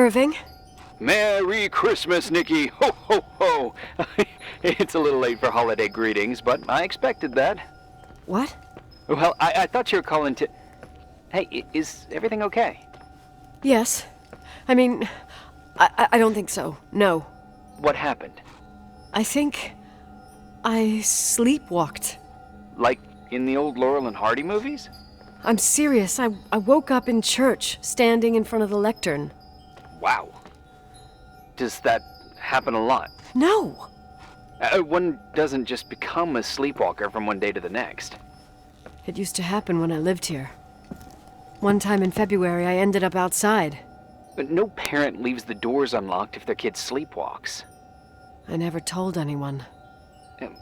Irving? Merry Christmas, Nikki! Ho, ho, ho! It's a little late for holiday greetings, but I expected that. What? Well, I thought you were calling to... Hey, is everything okay? Yes. I mean, I don't think so. No. What happened? I think I sleepwalked. Like in the old Laurel and Hardy movies? I'm serious. I woke up in church, standing in front of the lectern. Wow. Does that happen a lot? No! One doesn't just become a sleepwalker from one day to the next. It used to happen when I lived here. One time in February, I ended up outside. But no parent leaves the doors unlocked if their kid sleepwalks. I never told anyone.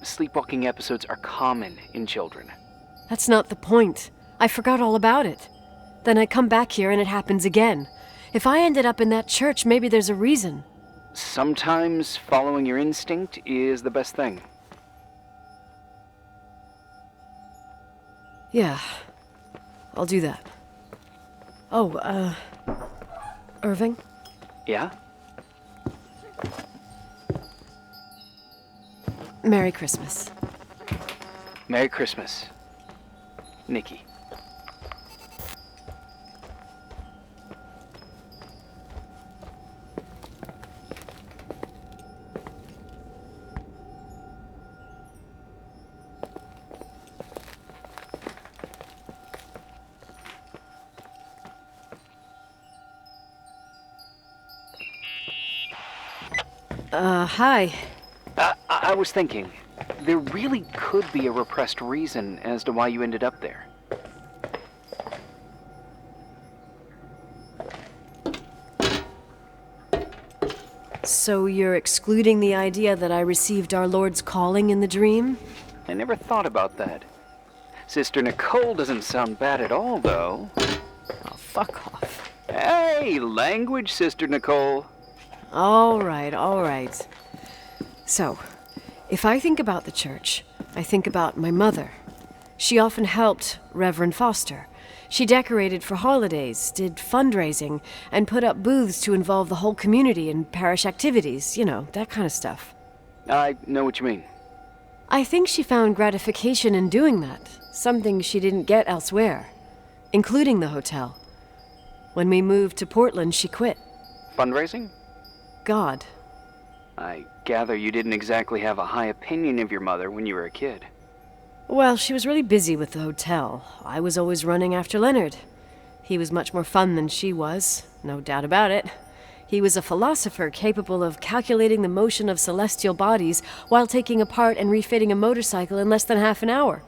Sleepwalking episodes are common in children. That's not the point. I forgot all about it. Then I come back here and it happens again. If I ended up in that church, maybe there's a reason. Sometimes following your instinct is the best thing. Yeah, I'll do that. Oh, Irving? Yeah? Merry Christmas. Merry Christmas, Nikki. Hi. I was thinking, there really could be a repressed reason as to why you ended up there. So you're excluding the idea that I received our Lord's calling in the dream? I never thought about that. Sister Nicole doesn't sound bad at all, though. Oh, fuck off. Hey, language, Sister Nicole. All right. So, if I think about the church, I think about my mother. She often helped Reverend Foster. She decorated for holidays, did fundraising, and put up booths to involve the whole community in parish activities, you know, that kind of stuff. I know what you mean. I think she found gratification in doing that, something she didn't get elsewhere, including the hotel. When we moved to Portland, she quit. Fundraising? God. I gather you didn't exactly have a high opinion of your mother when you were a kid. Well, she was really busy with the hotel. I was always running after Leonard. He was much more fun than she was, no doubt about it. He was a philosopher capable of calculating the motion of celestial bodies while taking apart and refitting a motorcycle in less than half an hour.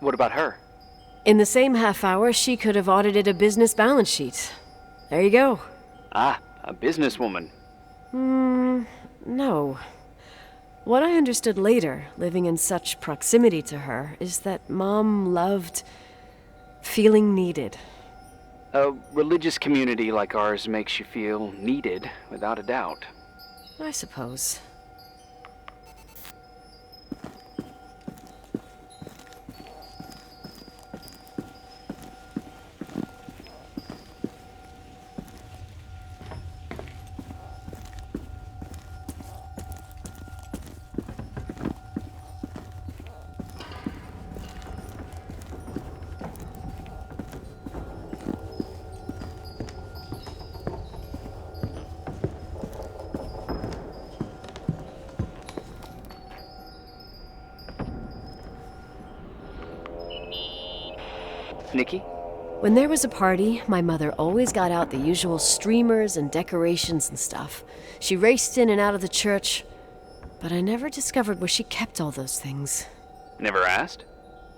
What about her? In the same half hour, she could have audited a business balance sheet. There you go. Ah, a businesswoman. No. What I understood later, living in such proximity to her, is that Mom loved feeling needed. A religious community like ours makes you feel needed, without a doubt. I suppose. Nikki? When there was a party, my mother always got out the usual streamers and decorations and stuff. She raced in and out of the church, but I never discovered where she kept all those things. Never asked?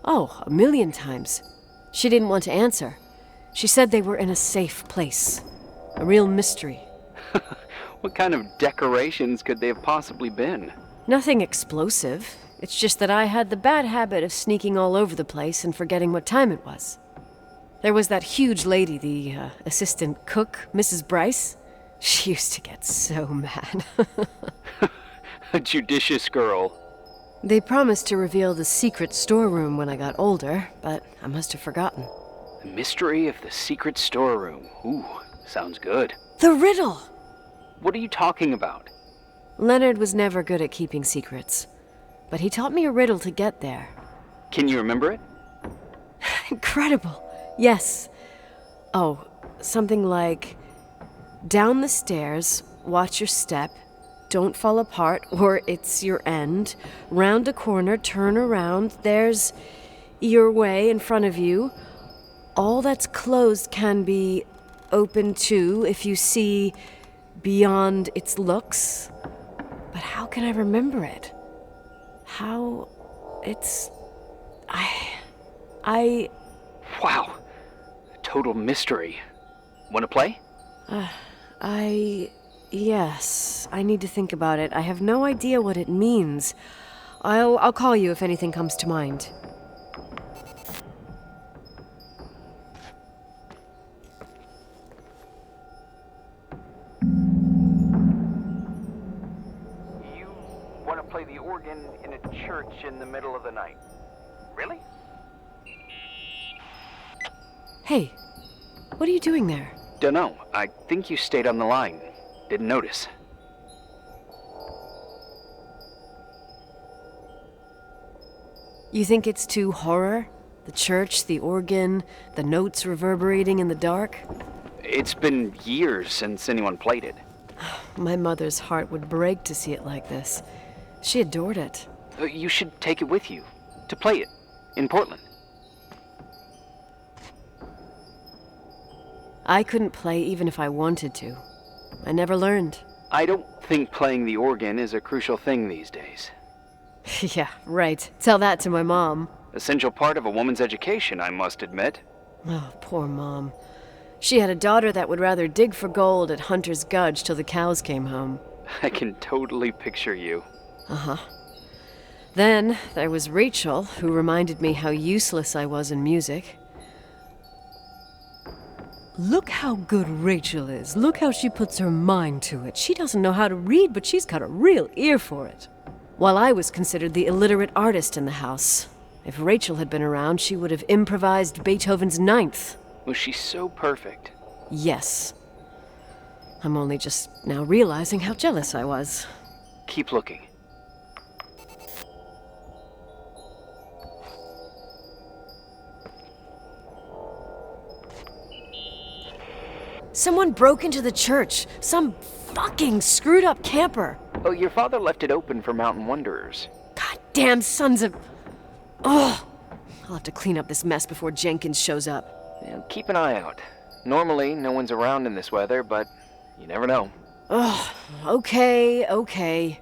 Oh, 1,000,000 times. She didn't want to answer. She said they were in a safe place. A real mystery. What kind of decorations could they have possibly been? Nothing explosive. It's just that I had the bad habit of sneaking all over the place and forgetting what time it was. There was that huge lady, the assistant cook, Mrs. Bryce. She used to get so mad. A judicious girl. They promised to reveal the secret storeroom when I got older, but I must have forgotten. The mystery of the secret storeroom. Ooh, sounds good. The riddle! What are you talking about? Leonard was never good at keeping secrets, but he taught me a riddle to get there. Can you remember it? Incredible. Yes. Oh, something like, down the stairs, watch your step, don't fall apart or it's your end. Round a corner, turn around, there's your way in front of you. All that's closed can be open too if you see beyond its looks. But how can I remember it? How... it's... I... Wow. Total mystery. Want to play? Yes, I need to think about it. I have no idea what it means. I'll call you if anything comes to mind. You want to play the organ in a church in the middle of the night? Really? Hey, what are you doing there? Dunno. I think you stayed on the line. Didn't notice. You think it's too horror? The church, the organ, the notes reverberating in the dark? It's been years since anyone played it. My mother's heart would break to see it like this. She adored it. You should take it with you. To play it. In Portland. I couldn't play even if I wanted to. I never learned. I don't think playing the organ is a crucial thing these days. Yeah, right. Tell that to my mom. Essential part of a woman's education, I must admit. Oh, poor Mom. She had a daughter that would rather dig for gold at Hunter's Gulch till the cows came home. I can totally picture you. Uh-huh. Then there was Rachel, who reminded me how useless I was in music. Look how good Rachel is. Look how she puts her mind to it. She doesn't know how to read, but she's got a real ear for it. While I was considered the illiterate artist in the house. If Rachel had been around, she would have improvised Beethoven's Ninth. Was she so perfect? Yes. I'm only just now realizing how jealous I was. Keep looking. Someone broke into the church. Some fucking screwed up camper. Oh, your father left it open for mountain wanderers. Goddamn sons of... Oh! I'll have to clean up this mess before Jenkins shows up. Yeah, keep an eye out. Normally, no one's around in this weather, but you never know. Ugh, okay.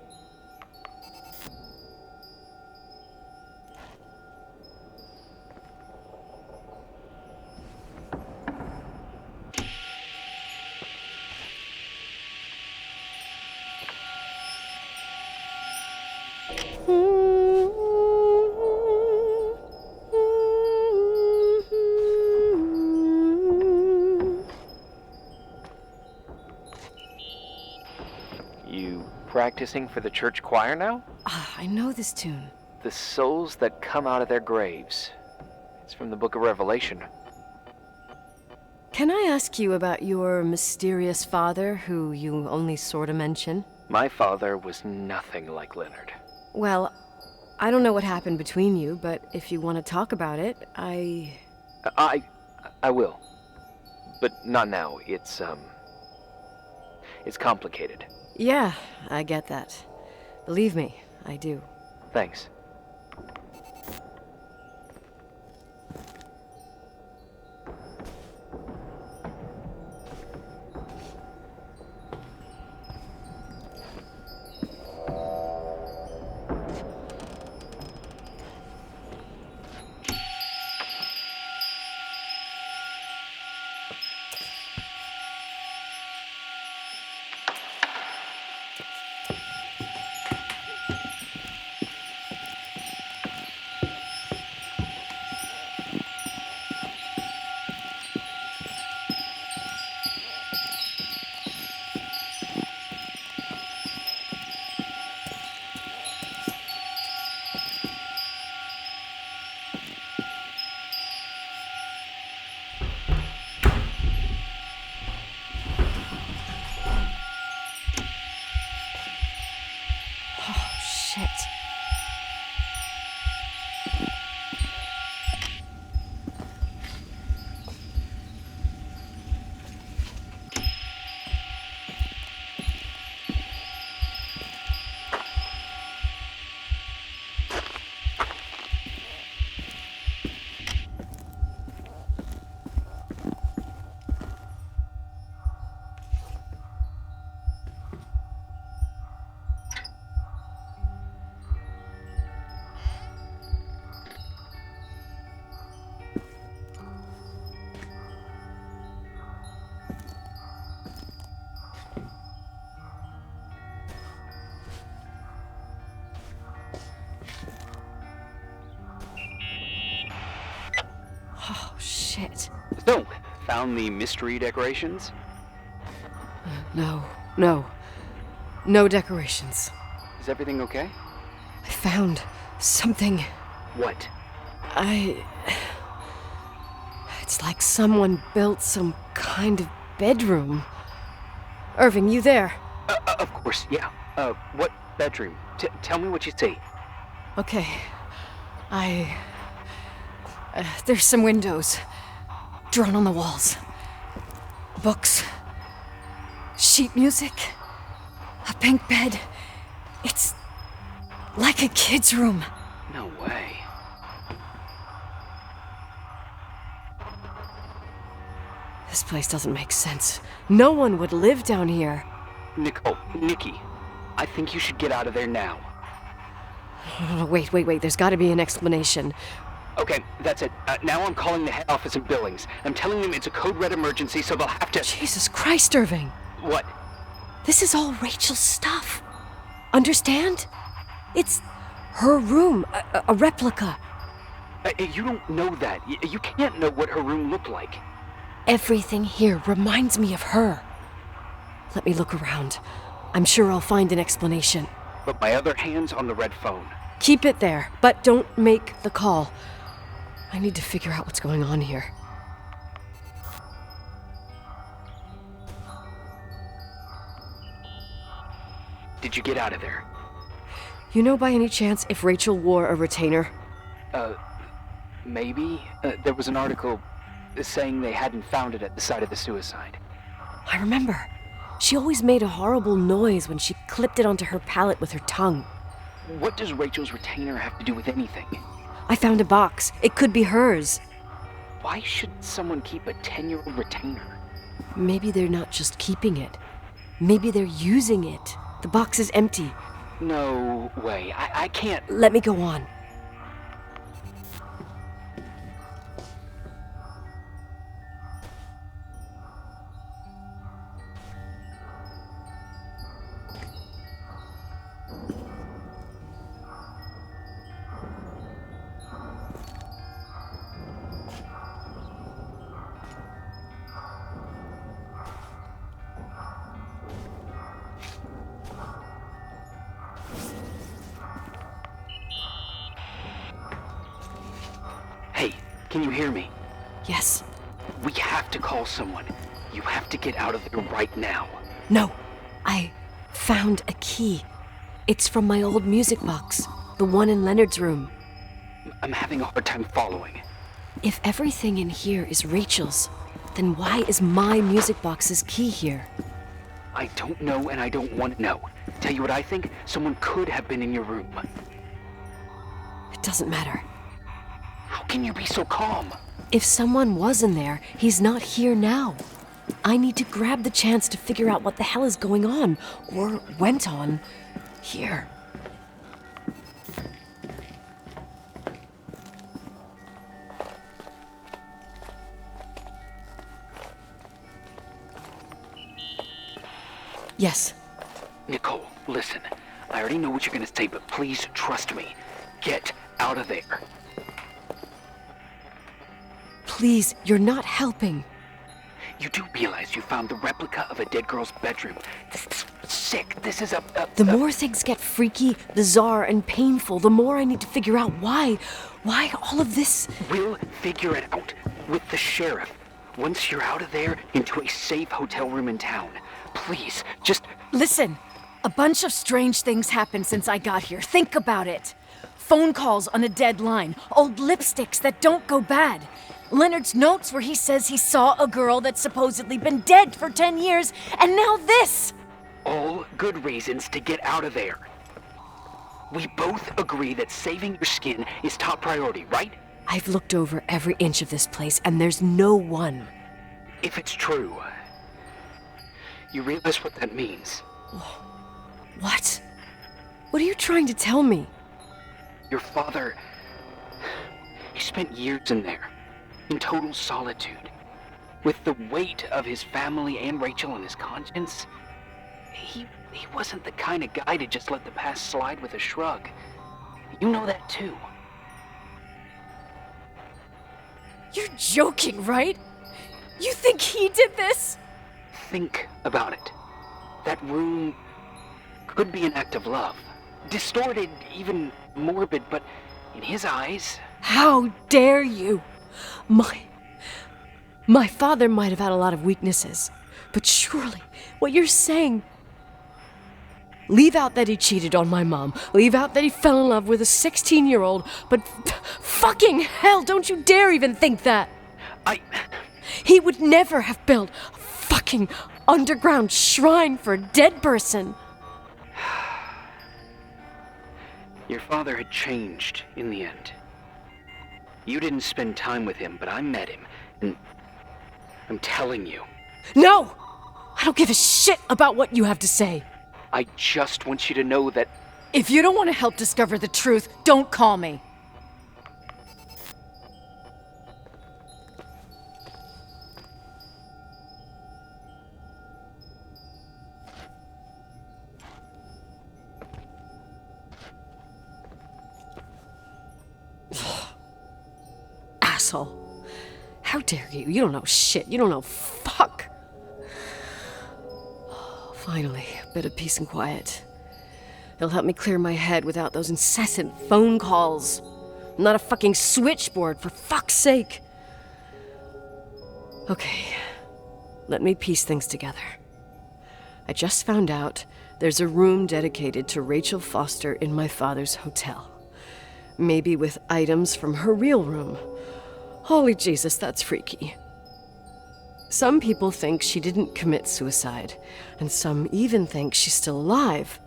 You practicing for the church choir now? I know this tune. The souls that come out of their graves. It's from the book of Revelation. Can I ask you about your mysterious father, who you only sorta mention? My father was nothing like Leonard. Well, I don't know what happened between you, but if you want to talk about it, I will. But not now. It's complicated. Yeah, I get that. Believe me, I do. Thanks. So, found the mystery decorations? No. No decorations. Is everything okay? I found something. What? It's like someone built some kind of bedroom. Irving, you there? Of course, yeah. What bedroom? Tell me what you see. Okay. There's some windows drawn on the walls. Books. Sheet music. A pink bed. It's like a kid's room. No way. This place doesn't make sense. No one would live down here. Nikki, I think you should get out of there now. Wait. There's gotta be an explanation. Okay, that's it. Now I'm calling the head office in Billings. I'm telling them it's a code red emergency, so they'll have to... Jesus Christ, Irving. What? This is all Rachel's stuff. Understand? It's her room, a replica. You don't know that. You can't know what her room looked like. Everything here reminds me of her. Let me look around. I'm sure I'll find an explanation. But my other hand's on the red phone. Keep it there, but don't make the call. I need to figure out what's going on here. Did you get out of there? You know by any chance if Rachel wore a retainer? Maybe. There was an article saying they hadn't found it at the site of the suicide. I remember. She always made a horrible noise when she clipped it onto her palate with her tongue. What does Rachel's retainer have to do with anything? I found a box. It could be hers. Why should someone keep a 10-year-old retainer? Maybe they're not just keeping it. Maybe they're using it. The box is empty. No way. I can't... Let me go on. Hey, can you hear me? Yes. We have to call someone. You have to get out of there right now. No. I found a key. It's from my old music box. The one in Leonard's room. I'm having a hard time following. If everything in here is Rachel's, then why is my music box's key here? I don't know and I don't want to know. Tell you what I think? Someone could have been in your room. It doesn't matter. How can you be so calm? If someone was in there, he's not here now. I need to grab the chance to figure out what the hell is going on, or went on, here. Yes. Nicole, listen. I already know what you're gonna say, but please trust me. Get out of there. Please, you're not helping. You do realize you found the replica of a dead girl's bedroom. This is sick. This is The more things get freaky, bizarre, and painful, the more I need to figure out why all of this... We'll figure it out with the sheriff. Once you're out of there, into a safe hotel room in town. Please, just... Listen, a bunch of strange things happened since I got here. Think about it. Phone calls on a dead line, old lipsticks that don't go bad. Leonard's notes where he says he saw a girl that's supposedly been dead for 10 years, and now this! All good reasons to get out of there. We both agree that saving your skin is top priority, right? I've looked over every inch of this place, and there's no one. If it's true, you realize what that means. What? What are you trying to tell me? Your father, he spent years in there, in total solitude. With the weight of his family and Rachel on his conscience, he wasn't the kind of guy to just let the past slide with a shrug. You know that too. You're joking, right? You think he did this? Think about it. That room could be an act of love. Distorted, even morbid, but in his eyes... How dare you? My father might have had a lot of weaknesses, but surely what you're saying... Leave out that he cheated on my mom. Leave out that he fell in love with a 16-year-old, but fucking hell, don't you dare even think that! He would never have built a fucking underground shrine for a dead person. Your father had changed in the end. You didn't spend time with him, but I met him, and I'm telling you. No! I don't give a shit about what you have to say. I just want you to know that... If you don't want to help discover the truth, don't call me. Asshole. How dare you? You don't know shit. You don't know fuck. Finally, a bit of peace and quiet. It'll help me clear my head without those incessant phone calls. I'm not a fucking switchboard, for fuck's sake. Okay, let me piece things together. I just found out there's a room dedicated to Rachel Foster in my father's hotel. Maybe with items from her real room. Holy Jesus, that's freaky. Some people think she didn't commit suicide, and some even think she's still alive.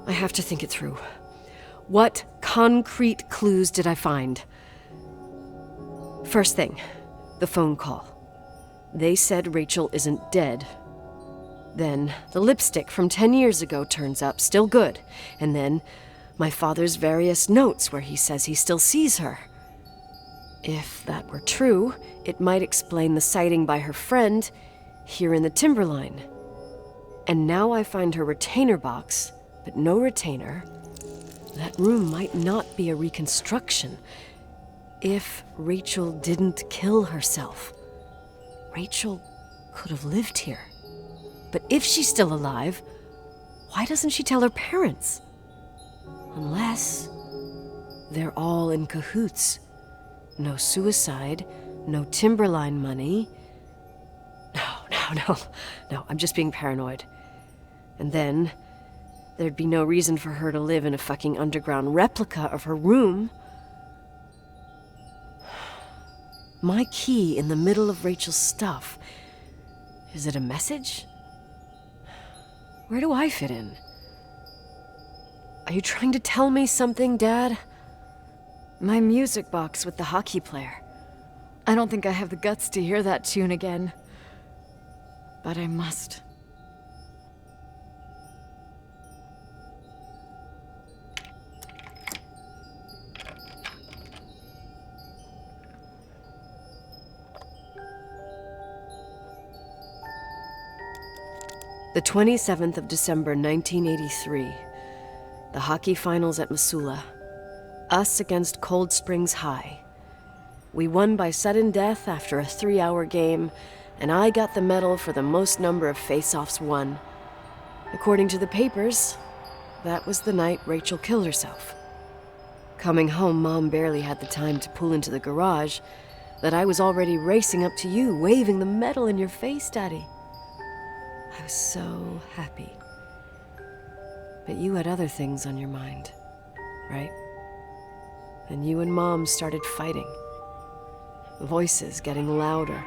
I have to think it through. What concrete clues did I find? First thing, the phone call. They said Rachel isn't dead. Then the lipstick from 10 years ago turns up, still good. And then my father's various notes where he says he still sees her. If that were true, it might explain the sighting by her friend here in the Timberline. And now I find her retainer box, but no retainer. That room might not be a reconstruction. If Rachel didn't kill herself, Rachel could have lived here. But if she's still alive, why doesn't she tell her parents? Unless they're all in cahoots. No suicide, no Timberline money. No, I'm just being paranoid. And then there'd be no reason for her to live in a fucking underground replica of her room. My key in the middle of Rachel's stuff. Is it a message? Where do I fit in? Are you trying to tell me something, Dad? My music box with the hockey player. I don't think I have the guts to hear that tune again. But I must. The 27th of December, 1983. The hockey finals at Missoula. Us against Cold Springs High. We won by sudden death after a 3-hour game, and I got the medal for the most number of face-offs won. According to the papers, that was the night Rachel killed herself. Coming home, Mom barely had the time to pull into the garage that I was already racing up to you, waving the medal in your face, Daddy. I was so happy. But you had other things on your mind, right? And you and Mom started fighting. Voices getting louder.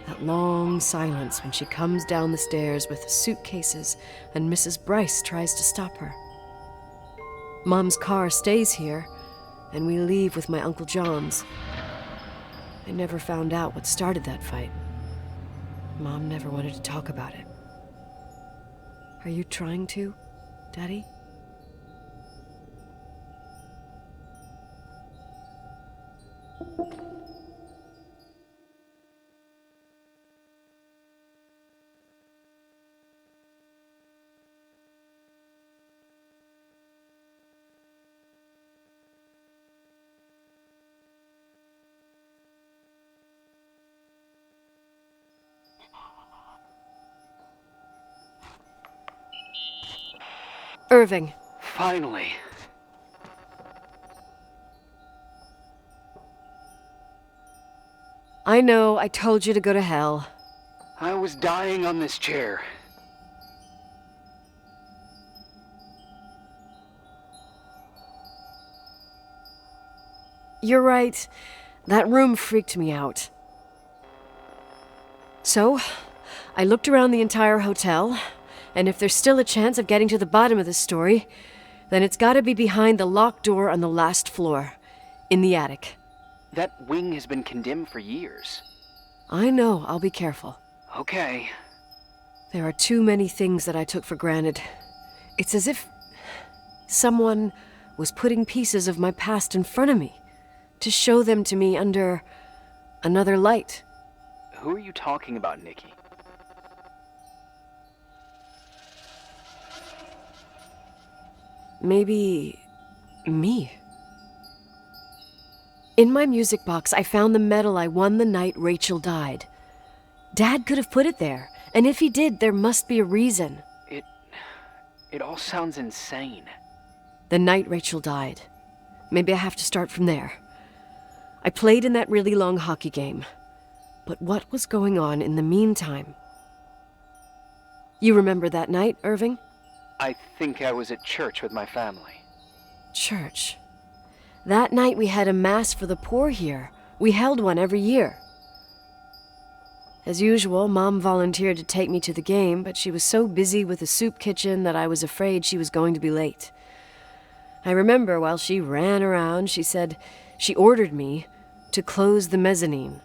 That long silence when she comes down the stairs with the suitcases and Mrs. Bryce tries to stop her. Mom's car stays here, and we leave with my Uncle John's. I never found out what started that fight. Mom never wanted to talk about it. Are you trying to, Daddy? Irving. Finally. I know, I told you to go to hell. I was dying on this chair. You're right. That room freaked me out. So, I looked around the entire hotel, and if there's still a chance of getting to the bottom of this story, then it's gotta be behind the locked door on the last floor, in the attic. That wing has been condemned for years. I know, I'll be careful. Okay. There are too many things that I took for granted. It's as if someone was putting pieces of my past in front of me, to show them to me under another light. Who are you talking about, Nikki? Maybe me. In my music box, I found the medal I won the night Rachel died. Dad could have put it there, and if he did, there must be a reason. It all sounds insane. The night Rachel died. Maybe I have to start from there. I played in that really long hockey game. But what was going on in the meantime? You remember that night, Irving? I think I was at church with my family. Church. That night we had a mass for the poor here. We held one every year. As usual, Mom volunteered to take me to the game, but she was so busy with the soup kitchen that I was afraid she was going to be late. I remember while she ran around, she said she ordered me to close the mezzanine.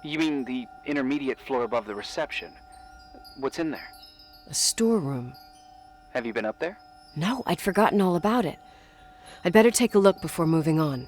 You mean the intermediate floor above the reception? What's in there? A storeroom. Have you been up there? No, I'd forgotten all about it. I'd better take a look before moving on.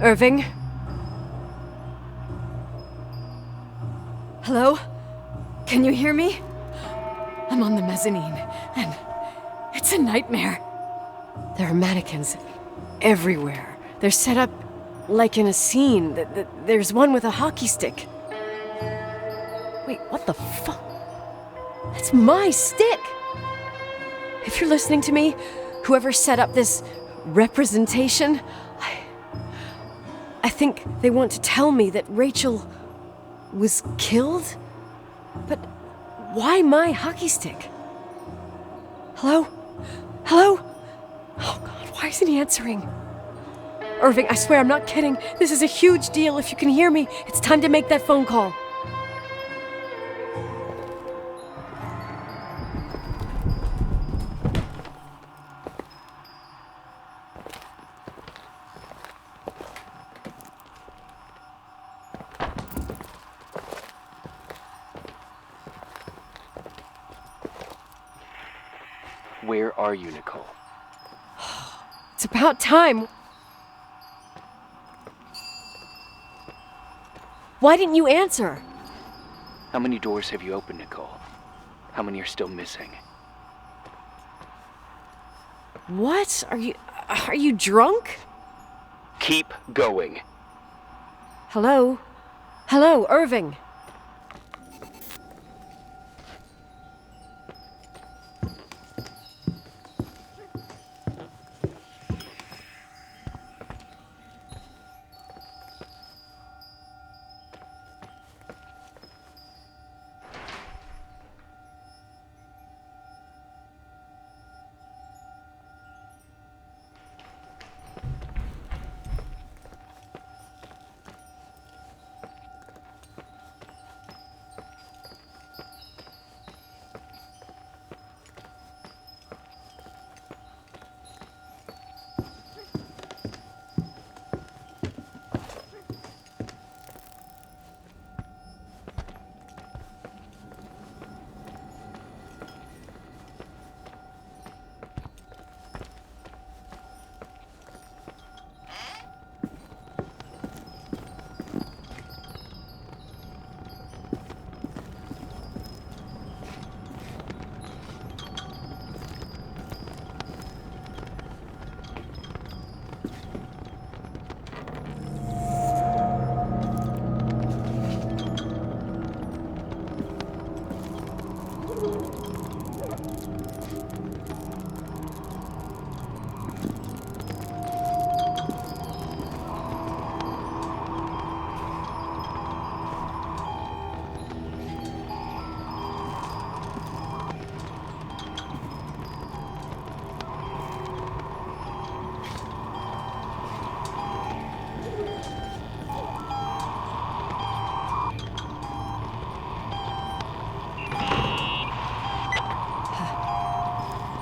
Irving? Hello? Can you hear me? I'm on the mezzanine, and it's a nightmare. There are mannequins everywhere. They're set up like in a scene. There's one with a hockey stick. Wait, what the fuck? That's my stick! If you're listening to me, whoever set up this representation, I think they want to tell me that Rachel was killed? But why my hockey stick? Hello? Hello? Oh God, why isn't he answering? Irving, I swear I'm not kidding. This is a huge deal. If you can hear me, it's time to make that phone call. Where are you, Nicole? It's about time. Why didn't you answer? How many doors have you opened, Nicole? How many are still missing? What? Are you drunk? Keep going. Hello? Hello, Irving.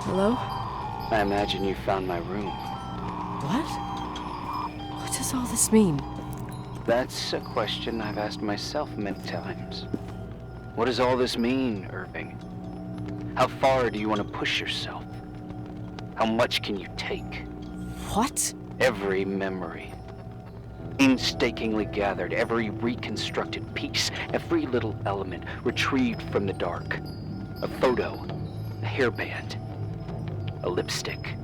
Hello? I imagine you found my room. What? What does all this mean? That's a question I've asked myself many times. What does all this mean, Irving? How far do you want to push yourself? How much can you take? What? Every memory. Painstakingly gathered, every reconstructed piece, every little element retrieved from the dark. A photo, a hairband, a lipstick.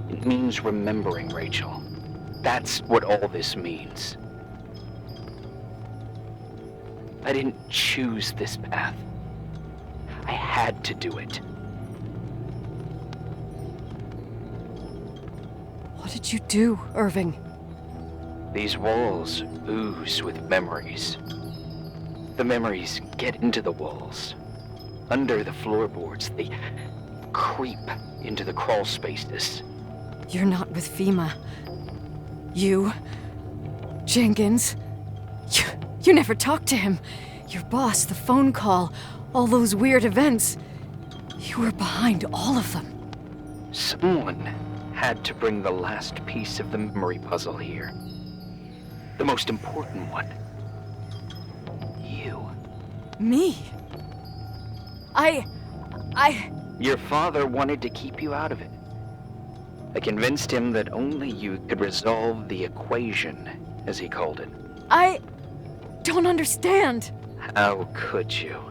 It means remembering, Rachel. That's what all this means. I didn't choose this path. I had to do it. What did you do, Irving? These walls ooze with memories. The memories get into the walls. Under the floorboards, they creep into the crawl spaces. You're not with FEMA. You... Jenkins... You never talked to him. Your boss, the phone call, all those weird events. You were behind all of them. Someone had to bring the last piece of the memory puzzle here. The most important one. You. Me? I... Your father wanted to keep you out of it. I convinced him that only you could resolve the equation, as he called it. I don't understand. How could you?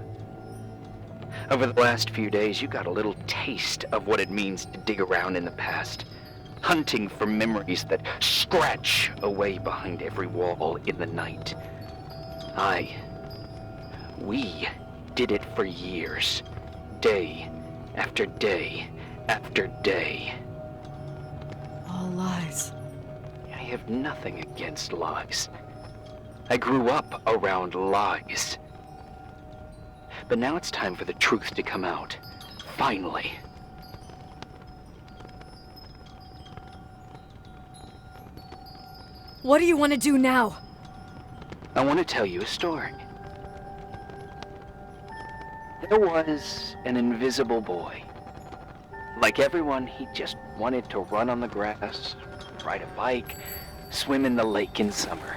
Over the last few days, you got a little taste of what it means to dig around in the past, hunting for memories that scratch away behind every wall in the night. We did it for years, day after day after day. All lies. I have nothing against lies. I grew up around lies. But now it's time for the truth to come out. Finally. What do you want to do now? I want to tell you a story. There was an invisible boy. Like everyone, he just wanted to run on the grass, ride a bike, swim in the lake in summer.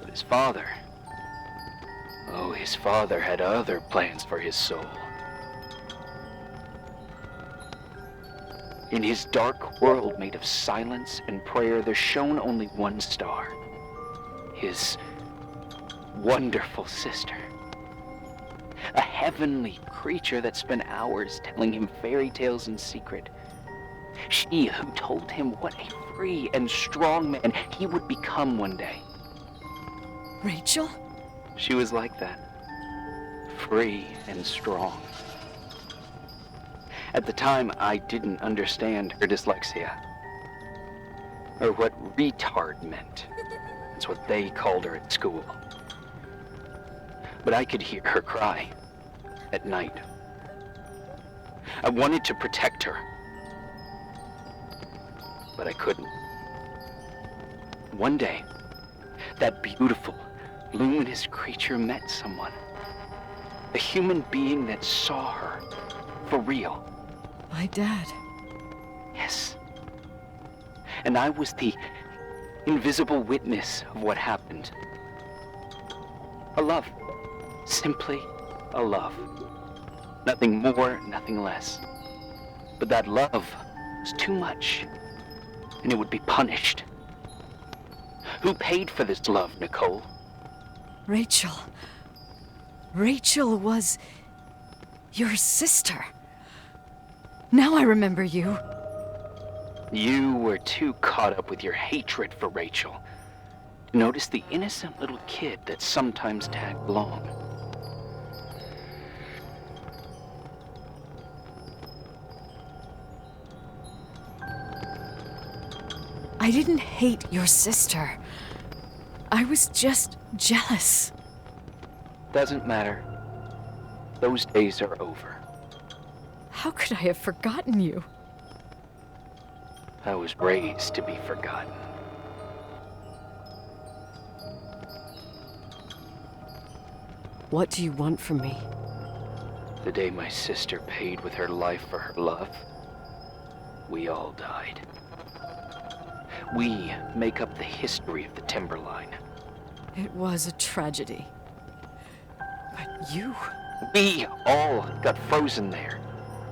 But his father had other plans for his soul. In his dark world made of silence and prayer, there shone only one star. His wonderful sister. A heavenly creature that spent hours telling him fairy tales in secret. She who told him what a free and strong man he would become one day. Rachel? She was like that. Free and strong. At the time, I didn't understand her dyslexia. Or what retard meant. That's what they called her at school. But I could hear her cry at night. I wanted to protect her, but I couldn't. One day, that beautiful, luminous creature met someone. A human being that saw her for real. My dad. Yes. And I was the invisible witness of what happened. A love. Simply a love. Nothing more, nothing less. But that love was too much, and it would be punished. Who paid for this love, Nicole? Rachel. Rachel was your sister. Now I remember you. You were too caught up with your hatred for Rachel to notice the innocent little kid that sometimes tagged along. I didn't hate your sister. I was just jealous. Doesn't matter. Those days are over. How could I have forgotten you? I was raised to be forgotten. What do you want from me? The day my sister paid with her life for her love, we all died. We make up the history of the Timberline. It was a tragedy. But you... We all got frozen there,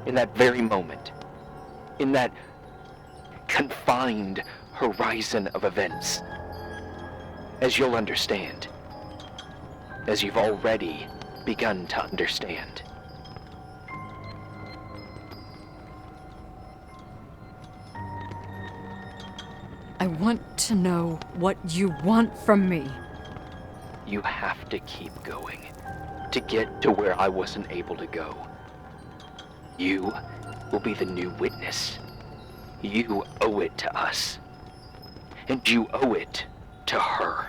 in that very moment. In that confined horizon of events. As you'll understand. As you've already begun to understand. I want to know what you want from me. You have to keep going to get to where I wasn't able to go. You will be the new witness. You owe it to us. And you owe it to her.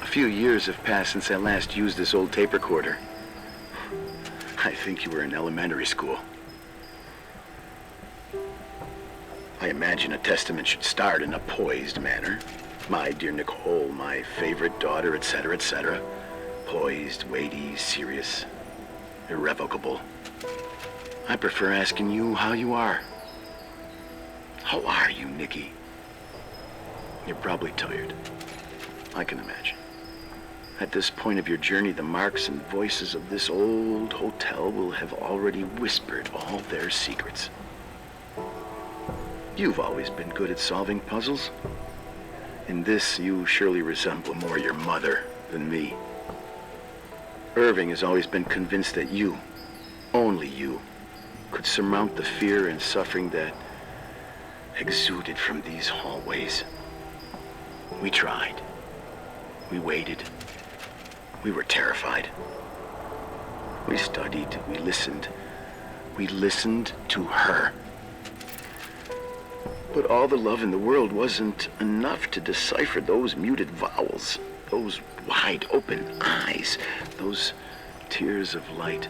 A few years have passed since I last used this old tape recorder. I think you were in elementary school. I imagine a testament should start in a poised manner. My dear Nicole, my favorite daughter, etc., etc. Poised, weighty, serious, irrevocable. I prefer asking you how you are. How are you, Nikki? You're probably tired. I can imagine. At this point of your journey, the marks and voices of this old hotel will have already whispered all their secrets. You've always been good at solving puzzles. In this, you surely resemble more your mother than me. Irving has always been convinced that you, only you, could surmount the fear and suffering that exuded from these hallways. We tried. We waited. We were terrified. We studied. We listened. We listened to her. But all the love in the world wasn't enough to decipher those muted vowels, those wide open eyes, those tears of light.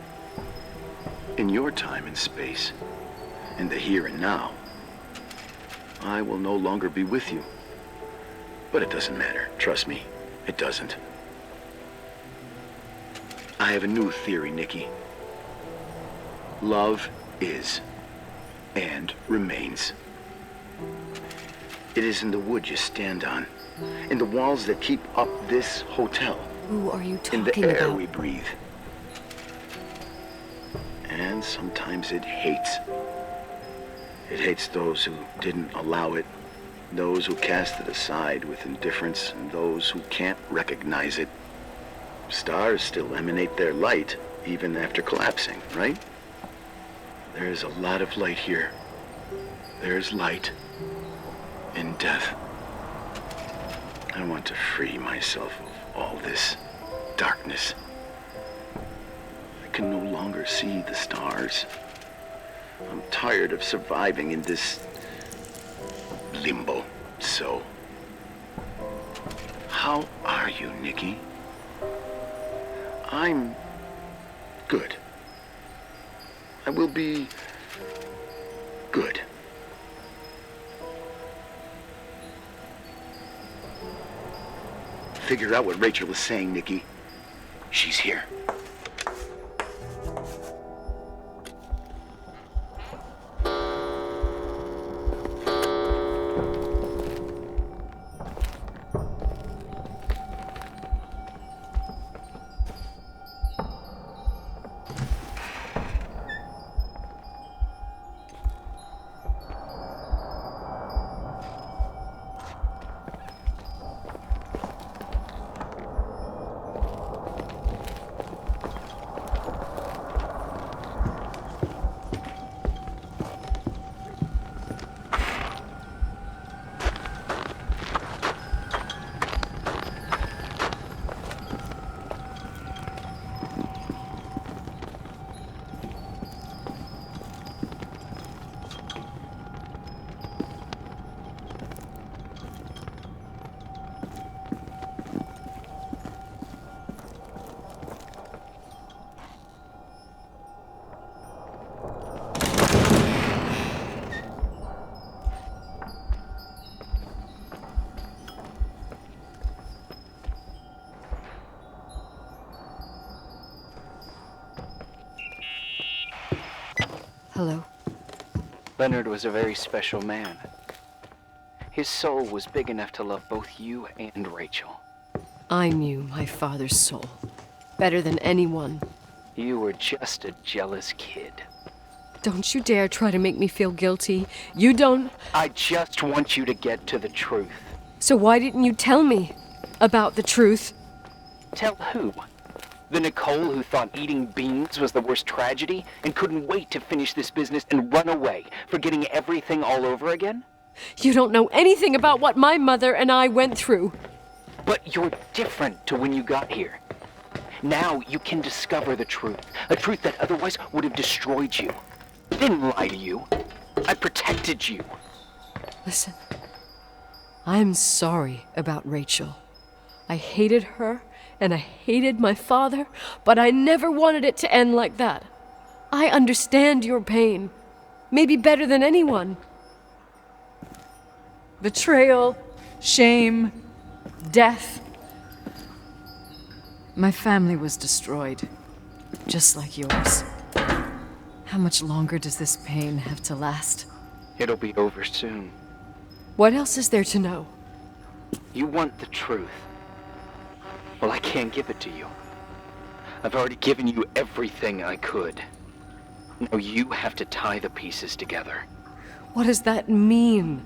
In your time and space, in the here and now, I will no longer be with you. But it doesn't matter. Trust me, it doesn't. I have a new theory, Nikki. Love is and remains. It is in the wood you stand on, in the walls that keep up this hotel, Who are you talking in the air about? we breathe. And sometimes it hates. It hates those who didn't allow it, those who cast it aside with indifference, and those who can't recognize it. Stars still emanate their light, even after collapsing, right? There's a lot of light here. There's light in death. I want to free myself of all this darkness. I can no longer see the stars. I'm tired of surviving in this limbo. So, how are you, Nikki? I'm good. I will be good. Figure out what Rachel is saying, Nikki. She's here. Hello? Leonard was a very special man. His soul was big enough to love both you and Rachel. I knew my father's soul better than anyone. You were just a jealous kid. Don't you dare try to make me feel guilty. You don't... I just want you to get to the truth. So why didn't you tell me about the truth? Tell who? The Nicole who thought eating beans was the worst tragedy and couldn't wait to finish this business and run away, forgetting everything all over again? You don't know anything about what my mother and I went through. But you're different to when you got here. Now you can discover the truth, a truth that otherwise would have destroyed you. Didn't lie to you. I protected you. Listen, I'm sorry about Rachel. I hated her, and I hated my father, but I never wanted it to end like that. I understand your pain, maybe better than anyone. Betrayal, shame, death. My family was destroyed, just like yours. How much longer does this pain have to last? It'll be over soon. What else is there to know? You want the truth. Well, I can't give it to you. I've already given you everything I could. Now you have to tie the pieces together. What does that mean?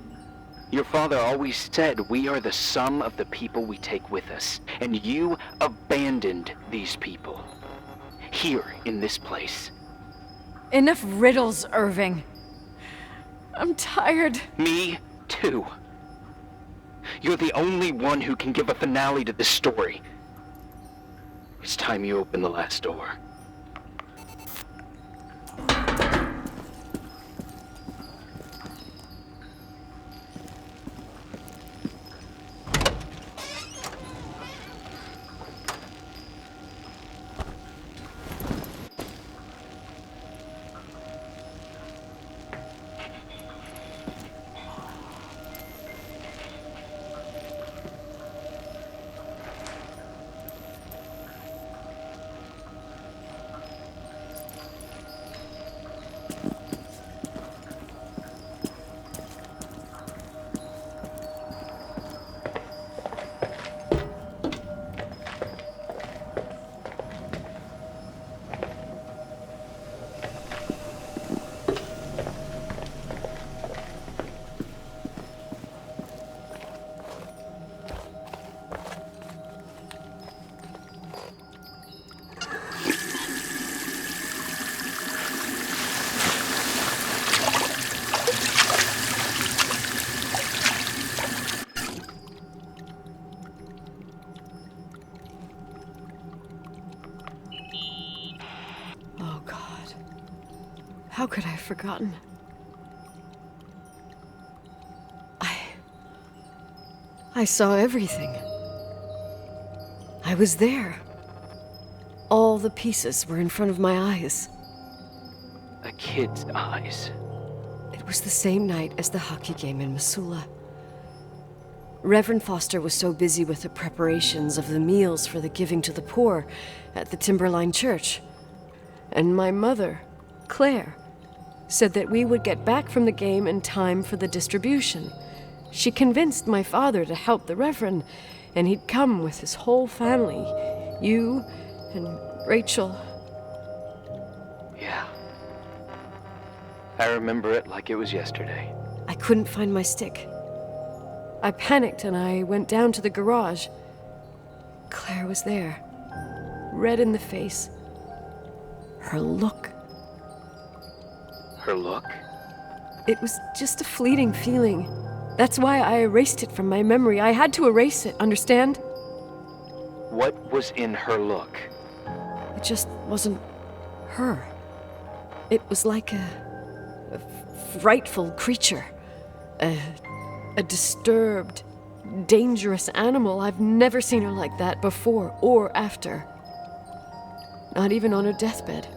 Your father always said we are the sum of the people we take with us, and you abandoned these people. Here, in this place. Enough riddles, Irving. I'm tired. Me, too. You're the only one who can give a finale to this story. It's time you open the last door. Oh, God. How could I have forgotten? I saw everything. I was there. All the pieces were in front of my eyes. A kid's eyes. It was the same night as the hockey game in Missoula. Reverend Foster was so busy with the preparations of the meals for the giving to the poor at the Timberline Church. And my mother, Claire, said that we would get back from the game in time for the distribution. She convinced my father to help the Reverend, and he'd come with his whole family. You and Rachel. Yeah. I remember it like it was yesterday. I couldn't find my stick. I panicked and I went down to the garage. Claire was there, red in the face. Her look. Her look? It was just a fleeting feeling. That's why I erased it from my memory. I had to erase it, understand? What was in her look? It just wasn't her. It was like a frightful creature. A disturbed, dangerous animal. I've never seen her like that before or after. Not even on her deathbed.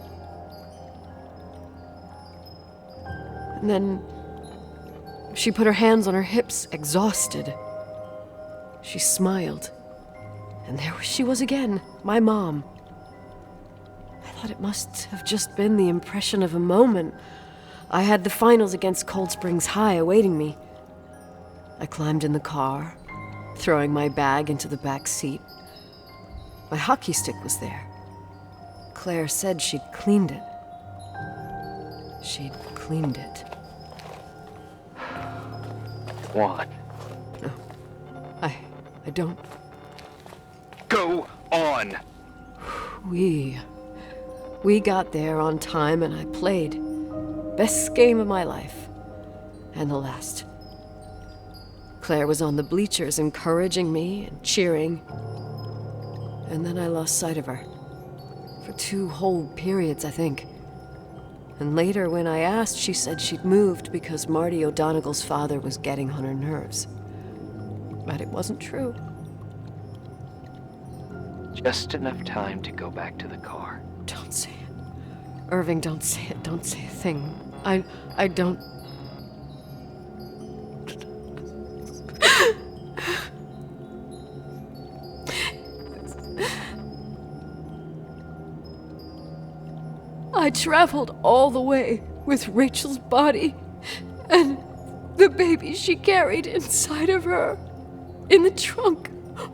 And then she put her hands on her hips, exhausted. She smiled. And there she was again, my mom. I thought it must have just been the impression of a moment. I had the finals against Cold Springs High awaiting me. I climbed in the car, throwing my bag into the back seat. My hockey stick was there. Claire said she'd cleaned it. She'd cleaned it. Juan. No, I don't. Go on! We got there on time and I played. Best game of my life. And the last. Claire was on the bleachers encouraging me and cheering. And then I lost sight of her. For 2 whole periods, I think. And later, when I asked, she said she'd moved because Marty O'Donegal's father was getting on her nerves. But it wasn't true. Just enough time to go back to the car. Don't say it. Irving, don't say it. Don't say a thing. I don't... I traveled all the way with Rachel's body and the baby she carried inside of her in the trunk,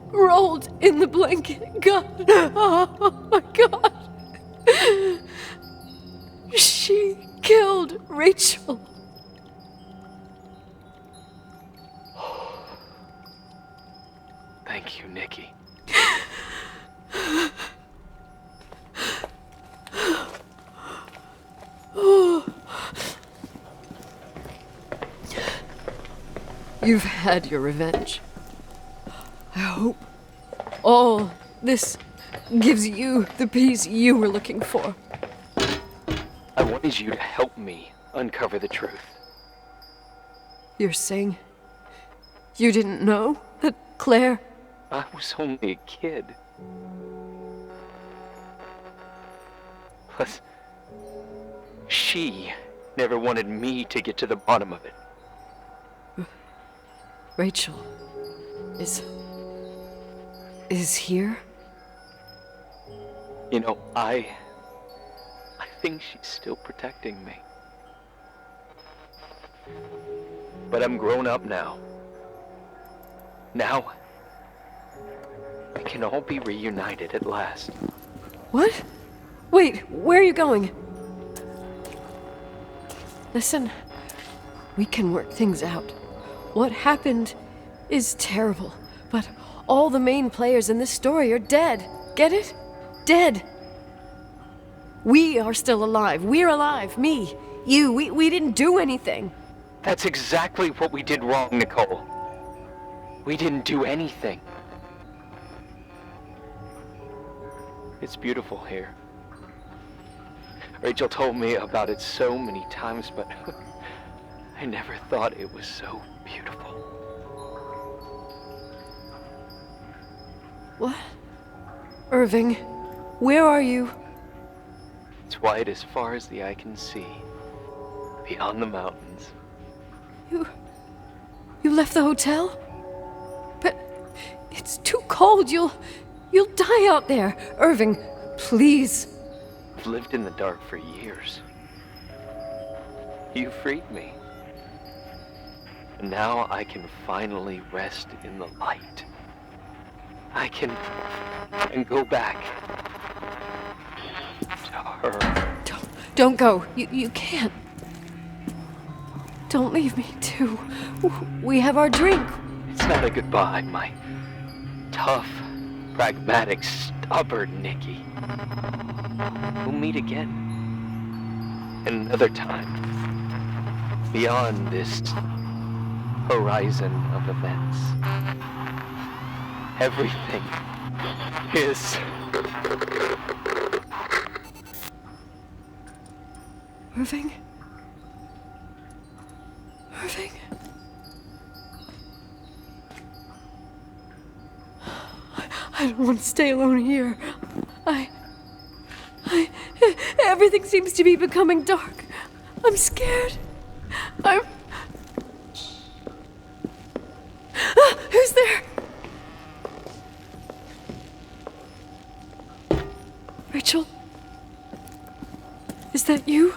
rolled in the blanket. God, oh my God. She killed Rachel. Thank you, Nikki. You've had your revenge. I hope all this gives you the peace you were looking for. I wanted you to help me uncover the truth. You're saying you didn't know that Claire... I was only a kid. Plus, she never wanted me to get to the bottom of it. Rachel is here? You know, I think she's still protecting me. But I'm grown up now. Now, we can all be reunited at last. What? Wait, where are you going? Listen, we can work things out. What happened is terrible, but all the main players in this story are dead. Get it? Dead. We are still alive. We're alive. Me, you, we didn't do anything. That's exactly what we did wrong, Nicole. We didn't do anything. It's beautiful here. Rachel told me about it so many times, but I never thought it was so beautiful. What? Irving, where are you? It's white as far as the eye can see, beyond the mountains. You left the hotel? But it's too cold. You'll die out there. Irving, please. I've lived in the dark for years. You freed me. And now I can finally rest in the light. I can go back to her. Don't go. You can't. Don't leave me, too. We have our drink. It's not a goodbye, my tough, pragmatic, stubborn Nikki. We'll meet again. Another time. Beyond this horizon of events. Everything is... Irving? Irving? I don't want to stay alone here. Everything seems to be becoming dark. I'm scared. Who's there? Rachel? Is that you?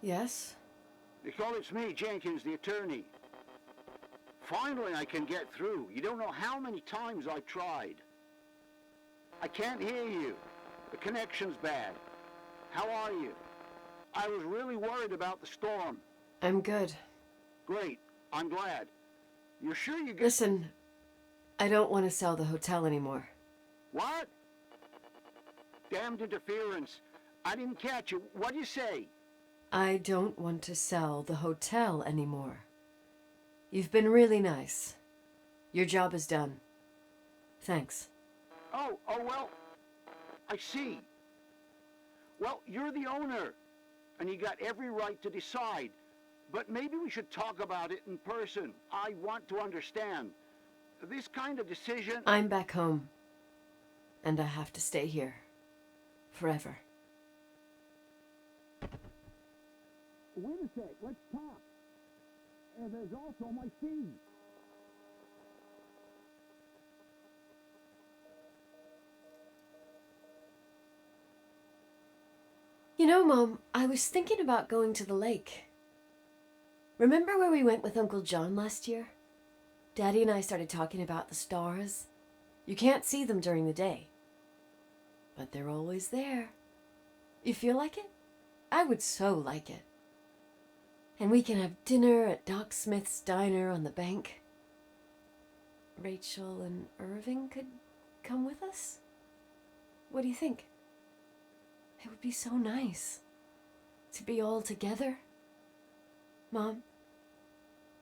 Yes? Nicole, it's me, Jenkins, the attorney. Finally, I can get through. You don't know how many times I've tried. I can't hear you. The connection's bad. How are you? I was really worried about the storm. I'm good. Great. I'm glad. You're sure you get... Listen, I don't want to sell the hotel anymore. What? Damned interference. I didn't catch you. What'd you say? I don't want to sell the hotel anymore. You've been really nice. Your job is done. Thanks. Oh, well, I see. Well, you're the owner, and you got every right to decide. But maybe we should talk about it in person. I want to understand. This kind of decision... I'm back home, and I have to stay here. Forever. Wait a sec, let's talk. And there's also my fee. You know, Mom, I was thinking about going to the lake. Remember where we went with Uncle John last year? Daddy and I started talking about the stars. You can't see them during the day, but they're always there. You feel like it? I would so like it. And we can have dinner at Doc Smith's diner on the bank. Rachel and Irving could come with us? What do you think? It would be so nice to be all together. Mom,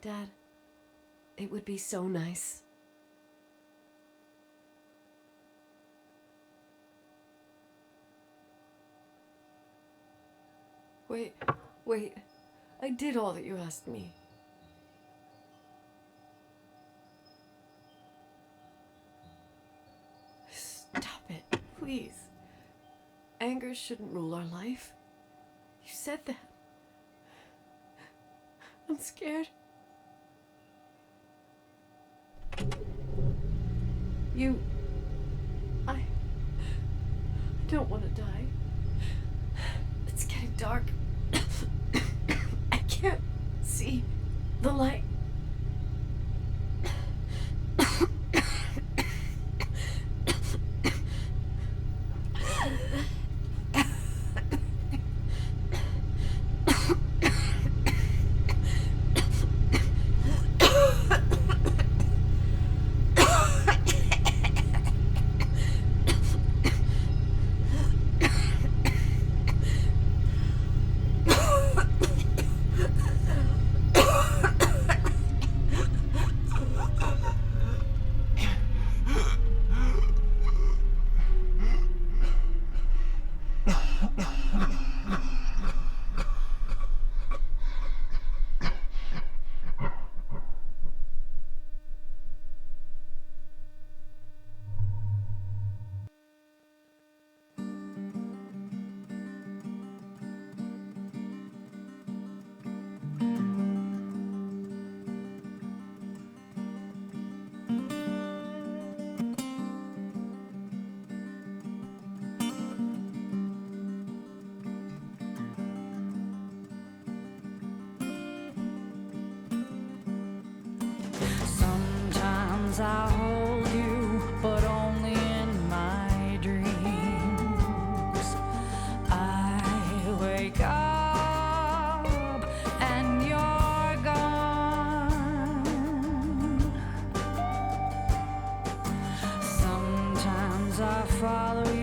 Dad, it would be so nice. Wait. I did all that you asked me. Stop it, please. Anger shouldn't rule our life. You said that. I'm scared. I don't want to die. It's getting dark. I can't see the light. Sometimes I hold you, but only in my dreams. I wake up and you're gone. Sometimes I follow you